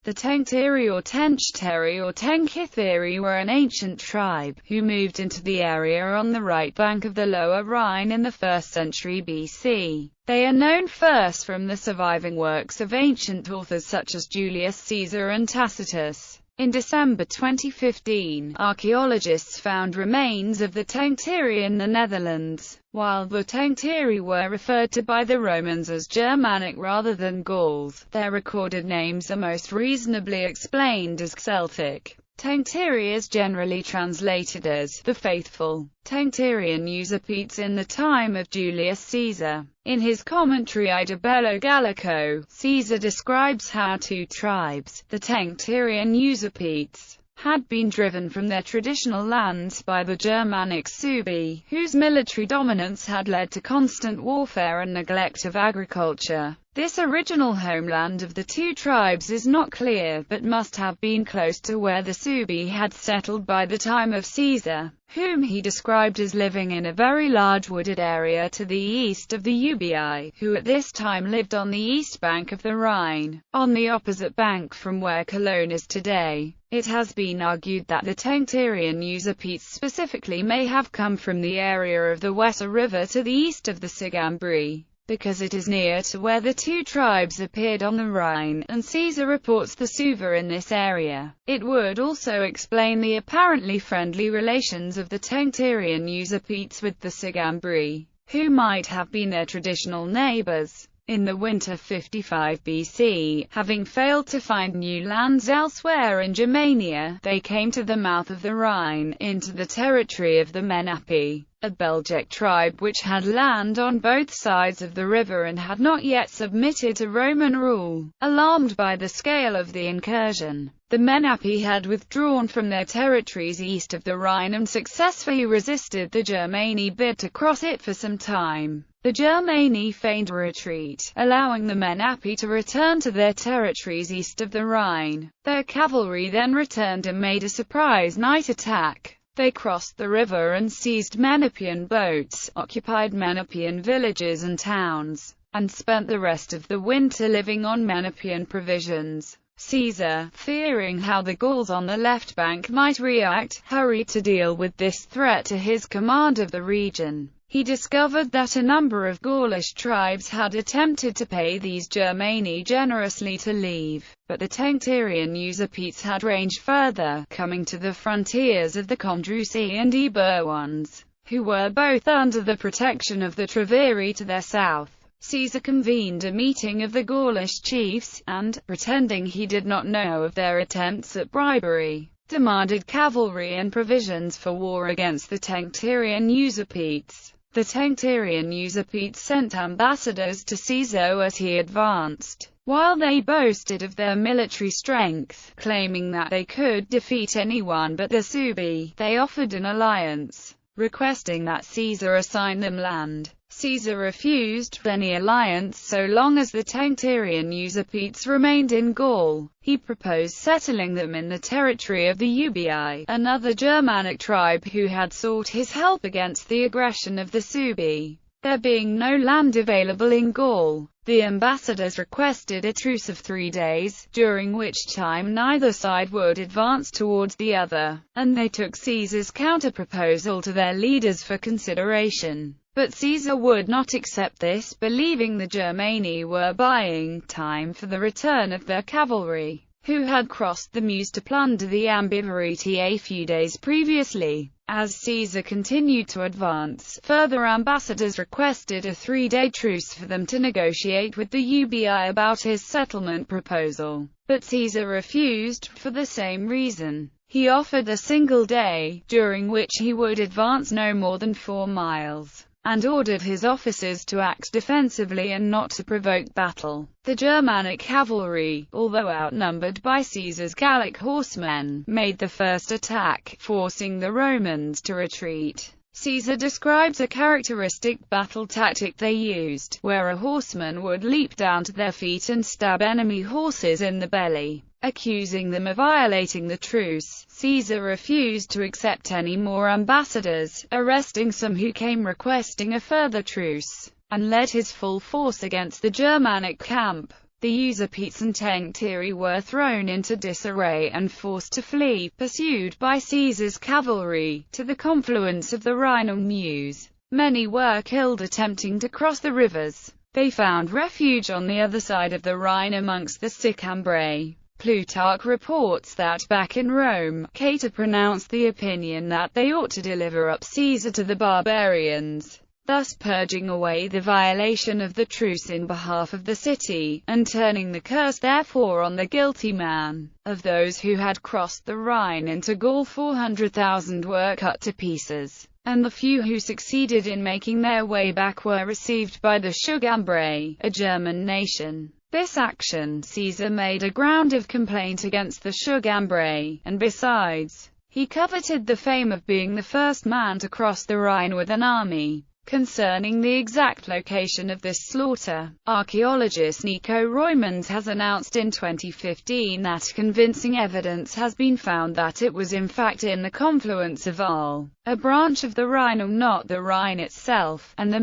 The Tencteri or Tencteri were an ancient tribe, who moved into the area on the right bank of the Lower Rhine in the 1st century BC. They are known first from the surviving works of ancient authors such as Julius Caesar and Tacitus. In December 2015, archaeologists found remains of the Tencteri in the Netherlands. While the Tencteri were referred to by the Romans as Germanic rather than Gauls, their recorded names are most reasonably explained as Celtic. Tencteri is generally translated as the faithful. Tencterian usurpates in the time of Julius Caesar. In his commentary Ida Bello Gallico, Caesar describes how two tribes, the Tencterian usurpates, had been driven from their traditional lands by the Germanic Suebi, whose military dominance had led to constant warfare and neglect of agriculture. This original homeland of the two tribes is not clear, but must have been close to where the Suebi had settled by the time of Caesar, whom he described as living in a very large wooded area to the east of the Ubii, who at this time lived on the east bank of the Rhine, on the opposite bank from where Cologne is today. It has been argued that the Tencterian usurpates specifically may have come from the area of the Weser River to the east of the Sigambri, because it is near to where the two tribes appeared on the Rhine, and Caesar reports the Suva in this area. It would also explain the apparently friendly relations of the Tencterian usurpates with the Sigambri, who might have been their traditional neighbors. In the winter 55 BC, having failed to find new lands elsewhere in Germania, they came to the mouth of the Rhine, into the territory of the Menapi, a Belgic tribe which had land on both sides of the river and had not yet submitted to Roman rule. Alarmed by the scale of the incursion, the Menapi had withdrawn from their territories east of the Rhine and successfully resisted the Germani bid to cross it for some time. The Germani feigned a retreat, allowing the Menapi to return to their territories east of the Rhine. Their cavalry then returned and made a surprise night attack. They crossed the river and seized Menapian boats, occupied Menapian villages and towns, and spent the rest of the winter living on Menapian provisions. Caesar, fearing how the Gauls on the left bank might react, hurried to deal with this threat to his command of the region. He discovered that a number of Gaulish tribes had attempted to pay these Germani generously to leave, but the Tencterian usurpates had ranged further, coming to the frontiers of the Comdrusi and Eburones, who were both under the protection of the Treveri to their south. Caesar convened a meeting of the Gaulish chiefs, and, pretending he did not know of their attempts at bribery, demanded cavalry and provisions for war against the Tencterian usurpates. The Tencterian usurpates sent ambassadors to Caesar as he advanced, while they boasted of their military strength, claiming that they could defeat anyone but the Suebi. They offered an alliance, requesting that Caesar assign them land. Caesar refused any alliance so long as the Tencterian usurpates remained in Gaul. He proposed settling them in the territory of the Ubii, another Germanic tribe who had sought his help against the aggression of the Suebi. There being no land available in Gaul, the ambassadors requested a truce of 3 days, during which time neither side would advance towards the other, and they took Caesar's counter-proposal to their leaders for consideration. But Caesar would not accept this, believing the Germani were buying time for the return of their cavalry, who had crossed the Meuse to plunder the Ambivariti a few days previously. As Caesar continued to advance, further ambassadors requested a 3-day truce for them to negotiate with the Ubii about his settlement proposal. But Caesar refused, for the same reason. He offered a single day, during which he would advance no more than 4 miles. And ordered his officers to act defensively and not to provoke battle. The Germanic cavalry, although outnumbered by Caesar's Gallic horsemen, made the first attack, forcing the Romans to retreat. Caesar describes a characteristic battle tactic they used, where a horseman would leap down to their feet and stab enemy horses in the belly. Accusing them of violating the truce, Caesar refused to accept any more ambassadors, arresting some who came requesting a further truce, and led his full force against the Germanic camp. The Userpetes and Tencteri were thrown into disarray and forced to flee, pursued by Caesar's cavalry, to the confluence of the Rhine and Meuse. Many were killed attempting to cross the rivers. They found refuge on the other side of the Rhine amongst the Sicambri. Plutarch reports that back in Rome, Cato pronounced the opinion that they ought to deliver up Caesar to the barbarians, thus purging away the violation of the truce in behalf of the city, and turning the curse therefore on the guilty man. Of those who had crossed the Rhine into Gaul, 400,000 were cut to pieces, and the few who succeeded in making their way back were received by the Sugambri, a German nation. This action Caesar made a ground of complaint against the Sugambri, and besides, he coveted the fame of being the first man to cross the Rhine with an army. Concerning the exact location of this slaughter, archaeologist Nico Roymans has announced in 2015 that convincing evidence has been found that it was in fact in the confluence of Aal, a branch of the Rhine and not the Rhine itself, and the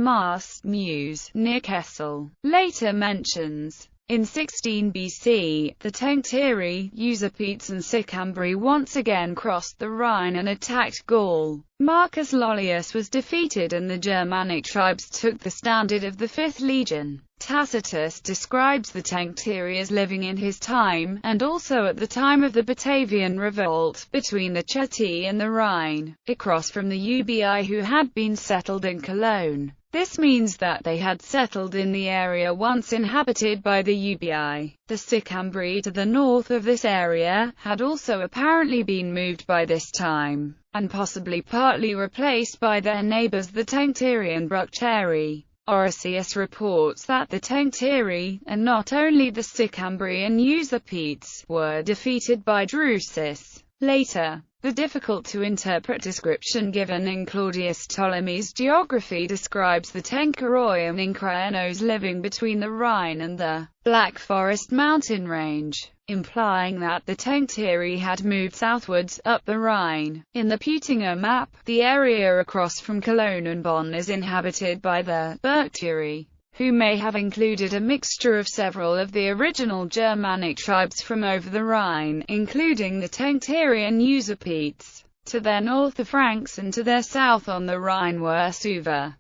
Meuse, near Kessel. Later mentions in 16 BC, the Tencteri, Userpetes and Sicambri once again crossed the Rhine and attacked Gaul. Marcus Lollius was defeated and the Germanic tribes took the standard of the 5th Legion. Tacitus describes the Tencteri as living in his time, and also at the time of the Batavian revolt, between the Chieti and the Rhine, across from the Ubii who had been settled in Cologne. This means that they had settled in the area once inhabited by the Ubii. The Sicambri to the north of this area had also apparently been moved by this time, and possibly partly replaced by their neighbors the Tencteri and Bructeri. Orosius reports that the Tencteri, and not only the Sicambri and Userpetes, were defeated by Drusus. Later, the difficult-to-interpret description given in Claudius Ptolemy's geography describes the Tencteroi and Incraenos living between the Rhine and the Black Forest mountain range, implying that the Tencteri had moved southwards, up the Rhine. In the Peutinger map, the area across from Cologne and Bonn is inhabited by the Bructeri, who may have included a mixture of several of the original Germanic tribes from over the Rhine, including the Tencteri and Userpetes. To their north the Franks and to their south on the Rhine were Sueva.